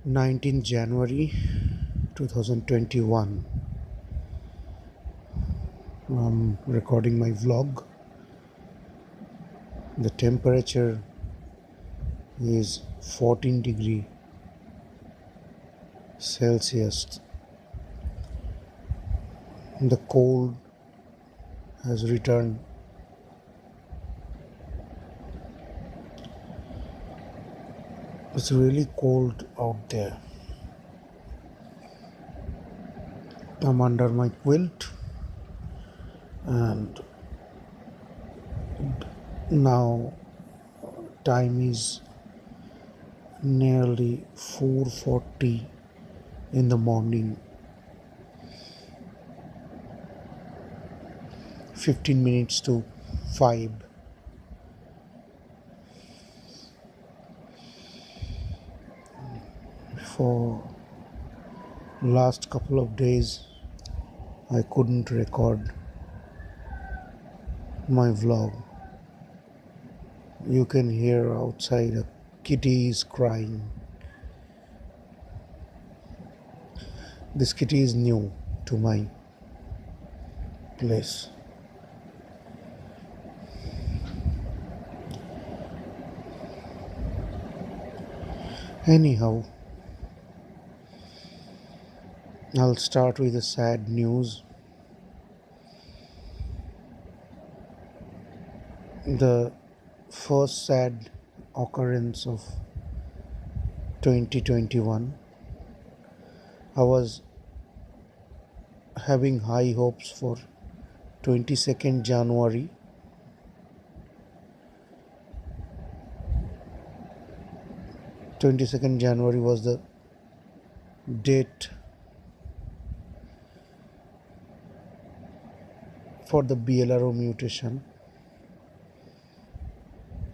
19th January 2021. I'm recording my vlog. The temperature is 14 degree Celsius. The cold has returned. It's really cold out there. I'm under my quilt and now time is nearly 4:40 in the morning. 15 minutes to 5. For last couple of days I couldn't record my vlog. You can hear outside a kitty is crying. This kitty is new to my place. Anyhow, I'll start with the sad news. The first sad occurrence of 2021. I was having high hopes for 22nd January. January was the date for the blro mutation,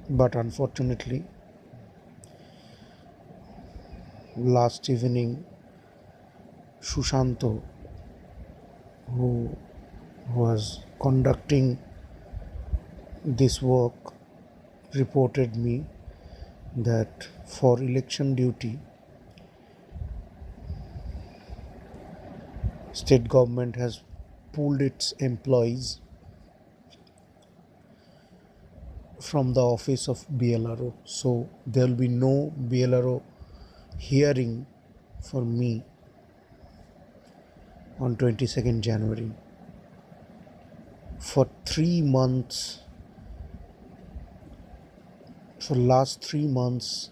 but unfortunately last evening Shushanto, who was conducting this work, reported me that for election duty state government has pulled its employees from the office of blro, so there will be no blro hearing for me on 22nd January. For 3 months, for last 3 months,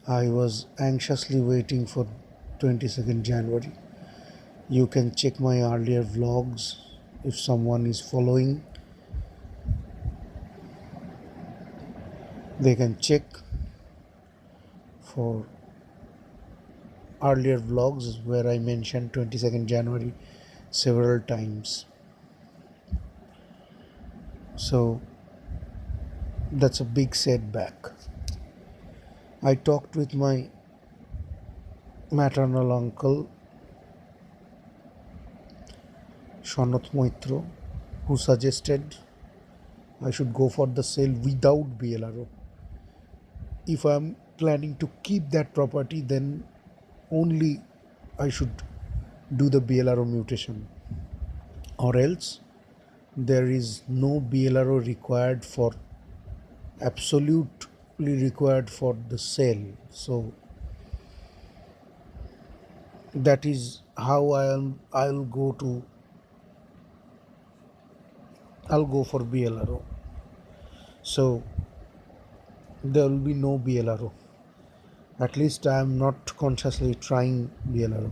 I was anxiously waiting for 22nd January. You can check my earlier vlogs if someone is following. They can check for earlier vlogs where I mentioned 22nd January several times. So that's a big setback. I talked with my maternal uncle Shanath Moitro, who suggested I should go for the sale without blro. If I am planning to keep that property, then only I should do the blro mutation, or else there is no blro required for absolutely required for the sale. So that is how I'll go for blro. So there will be no blro. At least I am not consciously trying blro.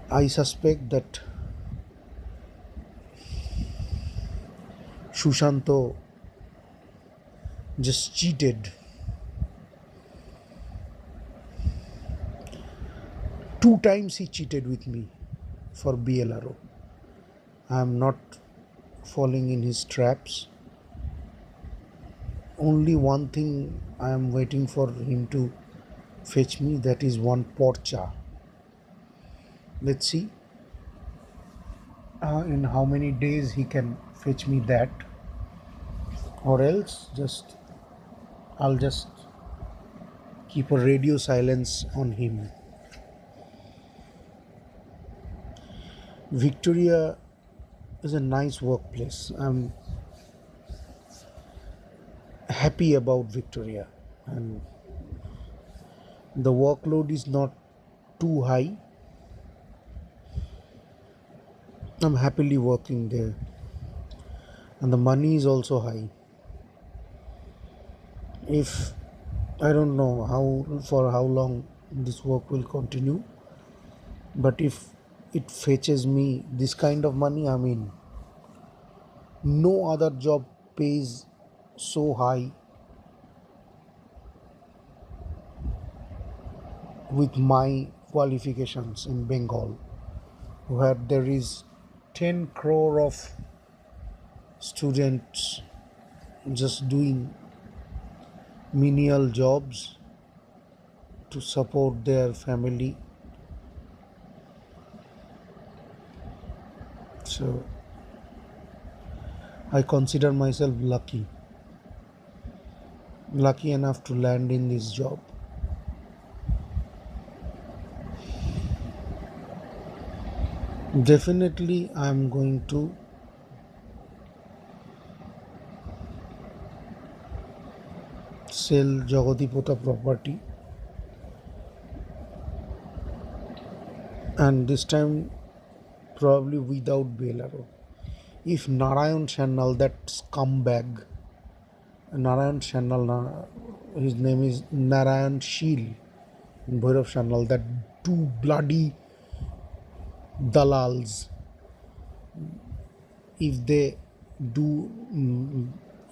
I suspect that Shushanto just cheated. 2 times he cheated with me for blro. I am not falling in his traps. Only one thing I am waiting for him to fetch me, that is one porcha. Let's see in how many days he can fetch me that, or else I'll just keep a radio silence on him. Victoria is a nice workplace. I'm happy about Victoria, and the workload is not too high. I'm happily working there, and the money is also high. If I don't know how long this work will continue, but if it fetches me this kind of money, I mean, no other job pays so high with my qualifications in Bengal, where there is 10 crore of students just doing menial jobs to support their family. So I consider myself lucky enough to land in this job. Definitely, I'm going to sell Jagatipota property, and this time probably without blro. If Narayan Channel, that scumbag, Narayan Channel, his name is Narayan Sheel in Bhairav Channel, that two bloody dalals, if they do,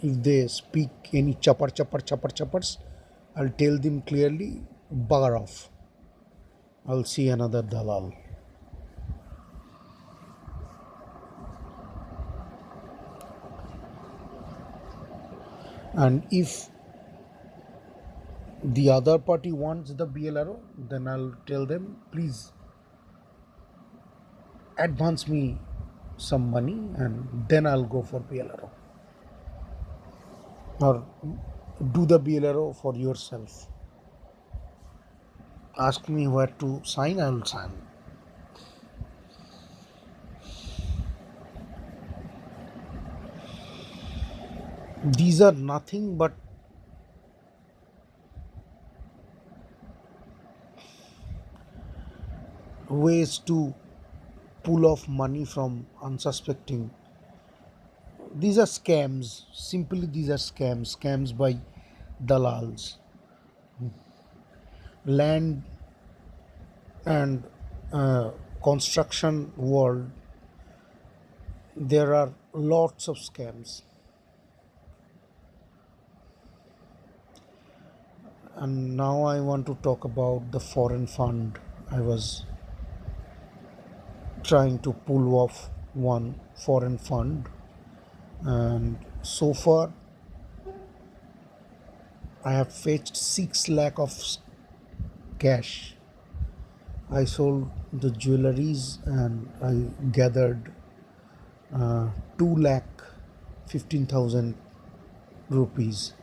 if they speak any chappers, I'll tell them clearly, bugger off. I'll see another dalal. And if the other party wants the BLRO, then I'll tell them, please advance me some money and then I'll go for BLRO. Or do the BLRO for yourself. Ask me where to sign, I will sign. These are nothing but ways to pull off money from unsuspecting. These are scams. Simply, these are scams by dalals. Land and construction world, there are lots of scams. And now I want to talk about the foreign fund. I was trying to pull off one foreign fund, and so far I have fetched 6 lakh of cash. I sold the jewelries and I gathered 2 lakh 15,000 rupees.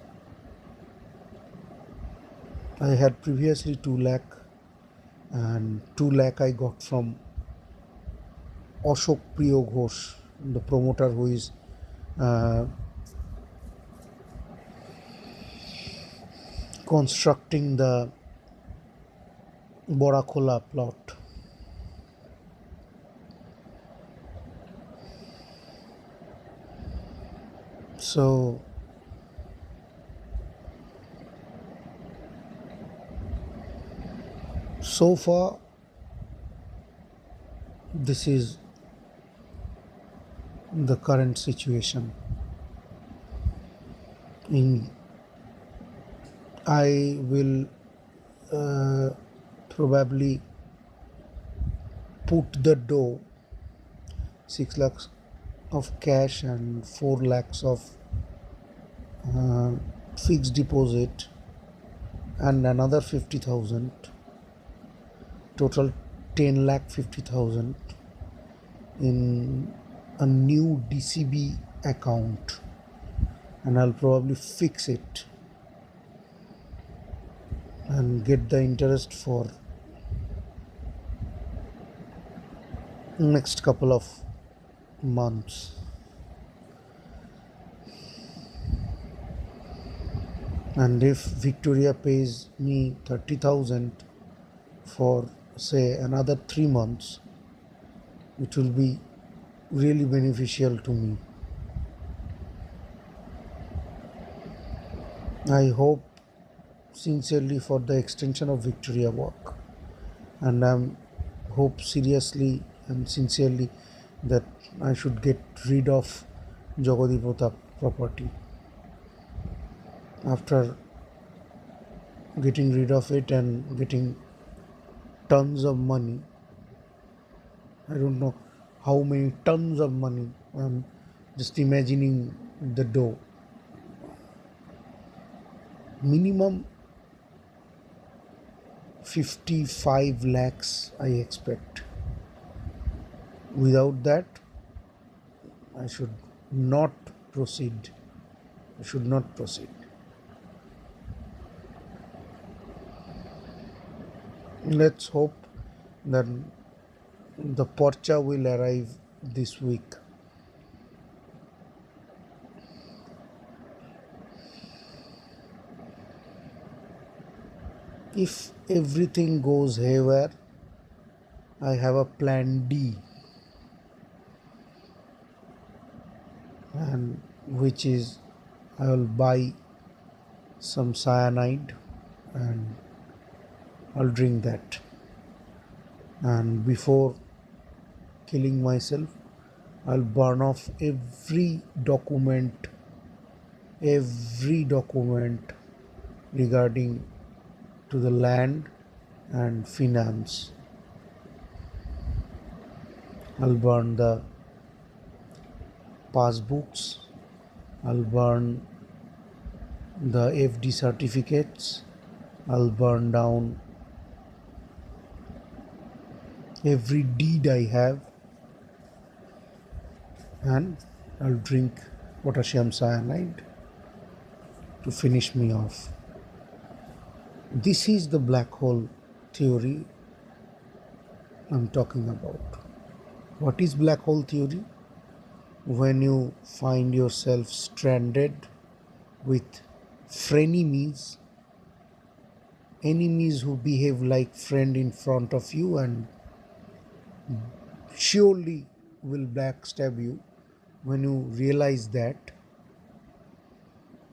I had previously 2 lakh, and 2 lakh I got from Ashok Priyo Ghosh, the promoter who is constructing the Borakhola plot. So far this is the current situation. I will probably put the dough, 6 lakhs of cash and 4 lakhs of fixed deposit and another 50,000, total 10 lakh 50,000 in a new DCB account, and I'll probably fix it. and get the interest for next couple of months. And if Victoria pays me 30,000 for say another 3 months, it will be really beneficial to me. I hope sincerely for the extension of Victoria work, and I hope seriously and sincerely that I should get rid of Jagadi Pratap property. After getting rid of it and getting tons of money, I don't know how many tons of money. I'm just imagining the dough. Minimum 55 lakhs I expect. Without that, I should not proceed. I should not proceed. Let's hope that the Porcha will arrive this week. If everything goes haywire, I have a plan D, and which is I will buy some cyanide and I'll drink that. And before killing myself, I'll burn off every document regarding to the land and finance. I'll burn the passbooks, I'll burn the FD certificates, I'll burn down every deed I have, and I'll drink potassium cyanide to finish me off. This is the black hole theory I'm talking about. What is black hole theory? When you find yourself stranded with frenemies, enemies who behave like friend in front of you and surely will backstab you, when you realize that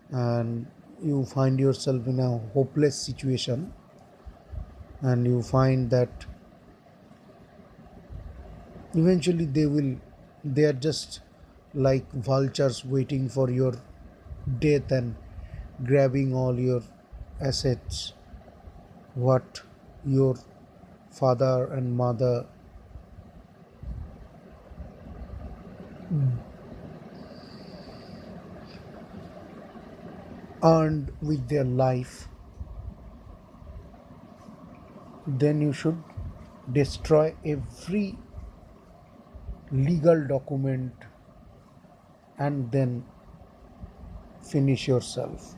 and you find yourself in a hopeless situation and you find that eventually they are just like vultures waiting for your death and grabbing all your assets, what your father and mother earned with their life, then you should destroy every legal document and then finish yourself.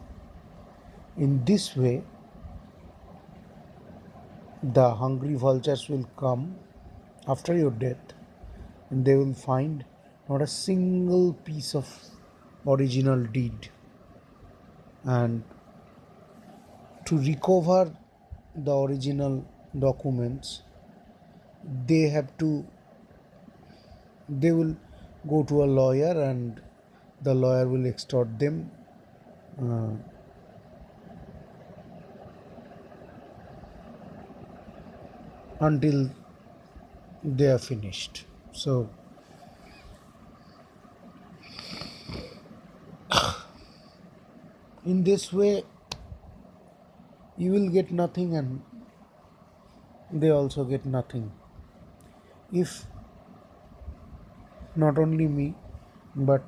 In this way, the hungry vultures will come after your death and they will find not a single piece of original deed. And to recover the original documents, they have to they will go to a lawyer and the lawyer will extort them uh, until they are finished. So in this way you will get nothing and they also get nothing. If not only me but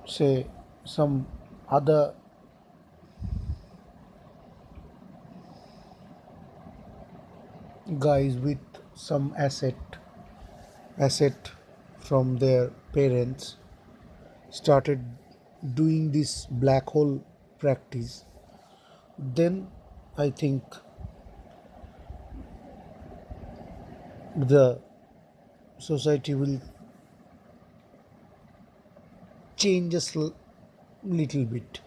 say some other guys with some asset from their parents started doing this black hole practice, then I think the society will change little bit.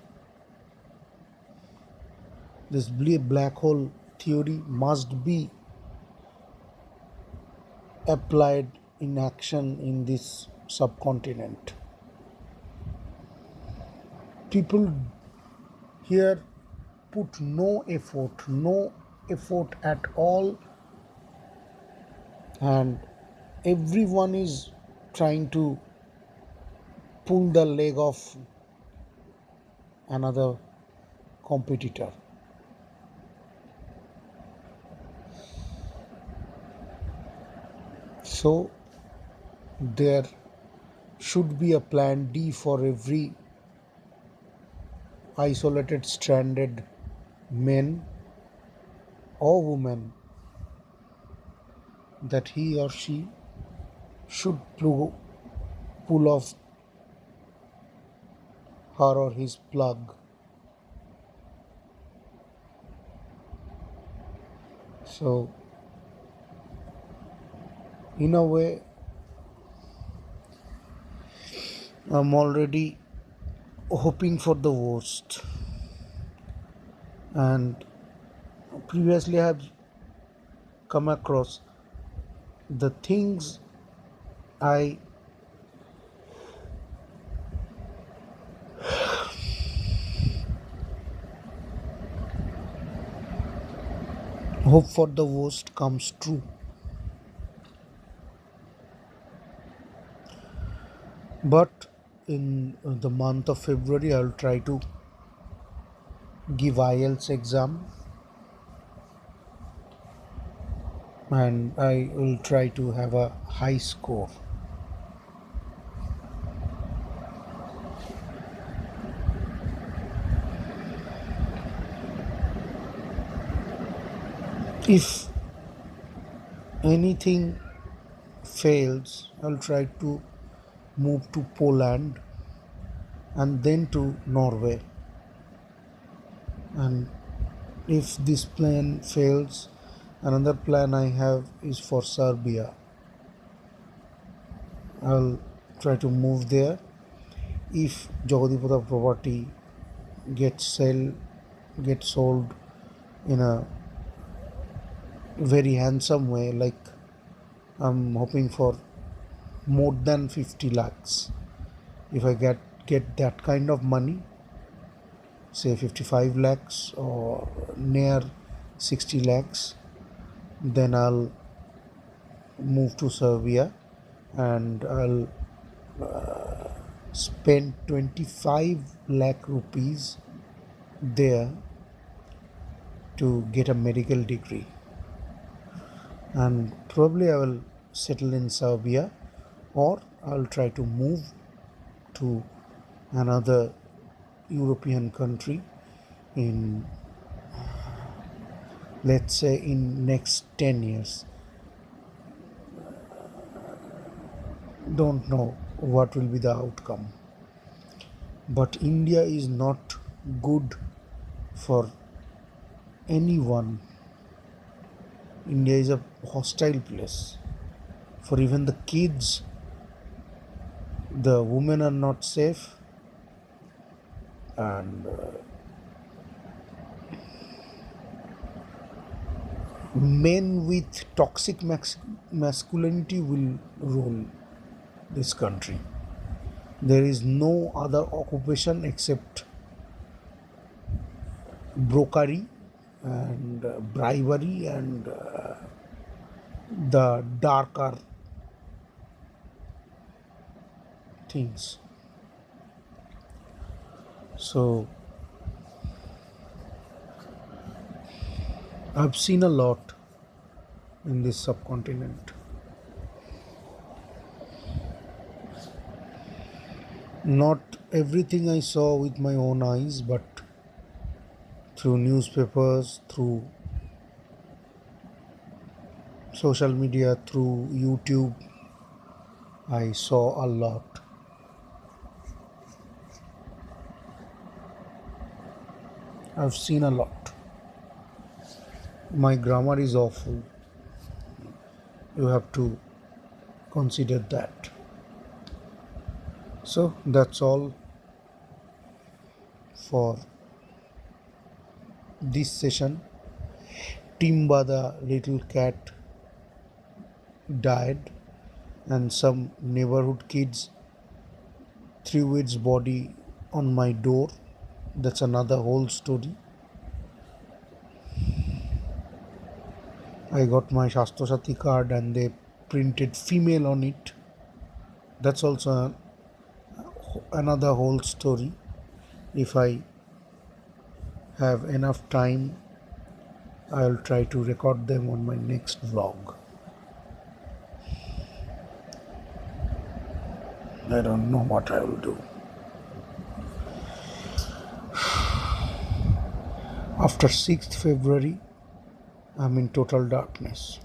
This black hole theory must be applied in action in this subcontinent. People here put no effort at all, and everyone is trying to pull the leg of another competitor. So there should be a plan D for every isolated stranded men or woman, that he or she should pull off her or his plug. So in a way, I'm already hoping for the worst. And previously I have come across the things I hope for the worst comes true. But in the month of February, I'll try to give IELTS exam, and I will try to have a high score. If anything fails, I'll try to move to Poland and then to Norway. And if this plan fails, another plan I have is for Serbia. I'll try to move there. If Jagadipura property gets sold in a very handsome way, like I'm hoping for more than 50 lakhs. If I get that kind of money, say 55 lakhs or near 60 lakhs, then I'll move to Serbia and I'll spend 25 lakh rupees there to get a medical degree. And probably I will settle in Serbia, or I'll try to move to another European country in, let's say, in next 10 years. Don't know what will be the outcome, but India is not good for anyone. India is a hostile place for even the kids. The women are not safe, and men with toxic masculinity will rule this country. There is no other occupation except brokery and bribery and the darker things. So I've seen a lot in this subcontinent. Not everything I saw with my own eyes, but through newspapers, through social media, through YouTube, I saw a lot. I've seen a lot. My grammar is awful. You have to consider that. So that's all for this session. Timba the little cat died, and some neighborhood kids threw its body on my door. That's another whole story. I got my Shastro Sati card and they printed female on it. That's also another whole story. If I have enough time, I'll try to record them on my next vlog. I don't know what I will do. After 6th February, I'm in total darkness.